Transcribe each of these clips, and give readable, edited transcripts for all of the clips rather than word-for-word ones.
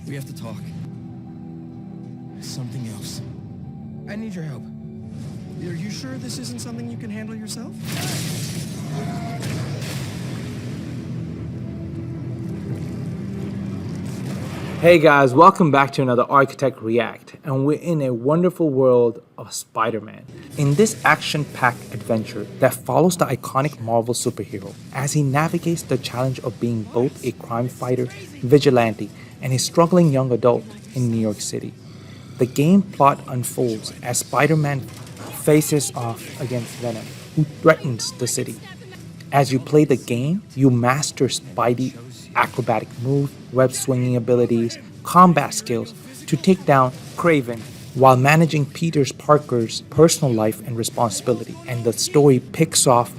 We have to talk. Something else. I need your help. Are you sure this isn't something you can handle yourself? Hey guys, welcome back to another Architect React, and we're in a wonderful world of Spider-Man. In this action-packed adventure that follows the iconic Marvel superhero as he navigates the challenge of being both a crime fighter, vigilante, and a struggling young adult in New York City. The game plot unfolds as Spider-Man faces off against Venom, who threatens the city. As you play the game, you master Spidey acrobatic moves, web-swinging abilities, combat skills to take down Kraven while managing Peter Parker's personal life and responsibility, and the story picks off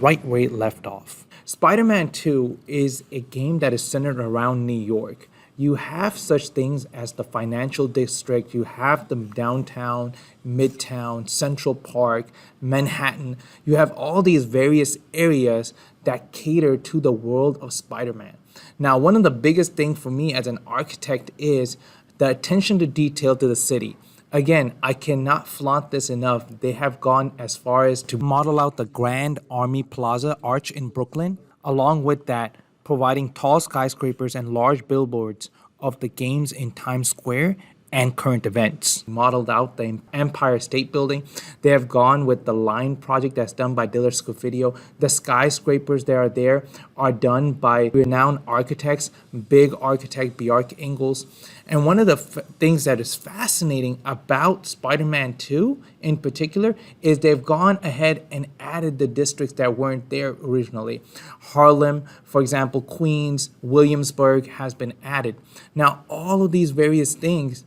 right where it left off. Spider-Man 2 is a game that is centered around New York. You have such things as the financial district, you have the downtown, midtown, Central Park, Manhattan. You have all these various areas that cater to the world of Spider-Man. Now, one of the biggest things for me as an architect is the attention to detail to the city. Again, I cannot flaunt this enough. They have gone as far as to model out the Grand Army Plaza arch in Brooklyn, along with that, providing tall skyscrapers and large billboards of the games in Times Square and current events. Modeled out the Empire State Building. They have gone with the line project that's done by Diller Scofidio. The skyscrapers that are there are done by renowned architects, big architect Bjarke Ingels. And one of the things that is fascinating about Spider-Man 2 in particular is they've gone ahead and added the districts that weren't there originally. Harlem, for example, Queens, Williamsburg has been added. Now, all of these various things,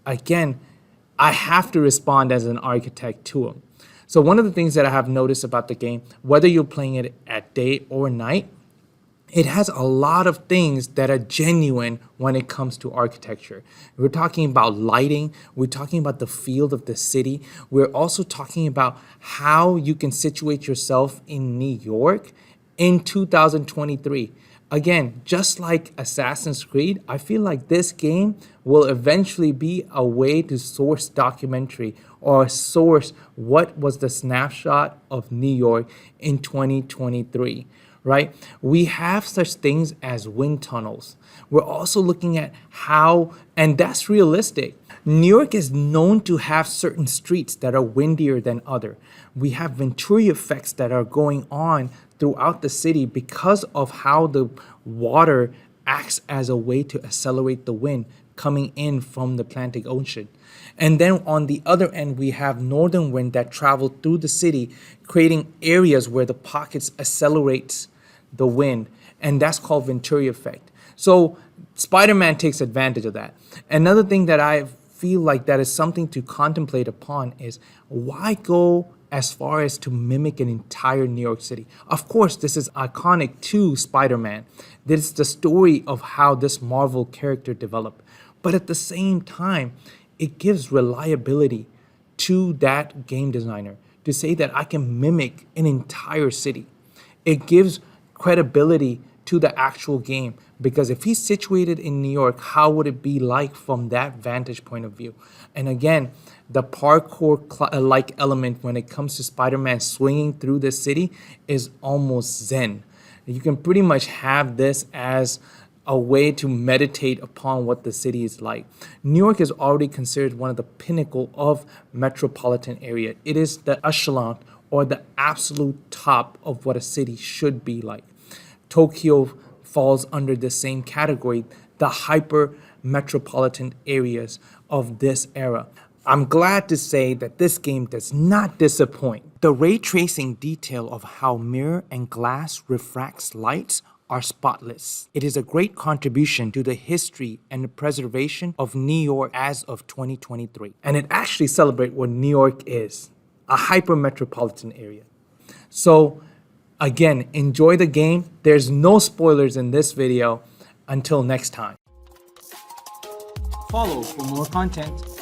again, I have to respond as an architect to them. So one of the things that I have noticed about the game, whether you're playing it at day or night, it has a lot of things that are genuine when it comes to architecture. We're talking about lighting. We're talking about the feel of the city. We're also talking about how you can situate yourself in New York in 2023. Again, just like Assassin's Creed, I feel like this game will eventually be a way to source documentary or source what was the snapshot of New York in 2023, right? We have such things as wind tunnels. We're also looking at how, and that's realistic. New York is known to have certain streets that are windier than other. We have Venturi effects that are going on throughout the city because of how the water acts as a way to accelerate the wind coming in from the Atlantic Ocean. And then on the other end, we have northern wind that travel through the city, creating areas where the pockets accelerates the wind, and that's called Venturi effect. So Spider-Man takes advantage of that. Another thing that I feel like that is something to contemplate upon is why go as far as to mimic an entire New York City? Of course, this is iconic to Spider-Man. This is the story of how this Marvel character developed. But at the same time, it gives reliability to that game designer to say that I can mimic an entire city. It gives credibility to the actual game, because if he's situated in New York, how would it be like from that vantage point of view? And again, the parkour-like element when it comes to Spider-Man swinging through the city is almost zen. You can pretty much have this as a way to meditate upon what the city is like. New York is already considered one of the pinnacle of metropolitan area. It is the echelon or the absolute top of what a city should be like. Tokyo falls under the same category, the hyper metropolitan areas of this era. I'm glad to say that this game does not disappoint. The ray tracing detail of how mirror and glass refracts lights are spotless. It is a great contribution to the history and the preservation of New York as of 2023. And it actually celebrates what New York is, a hyper metropolitan area. So again, enjoy the game. There's no spoilers in this video. Until next time. Follow for more content.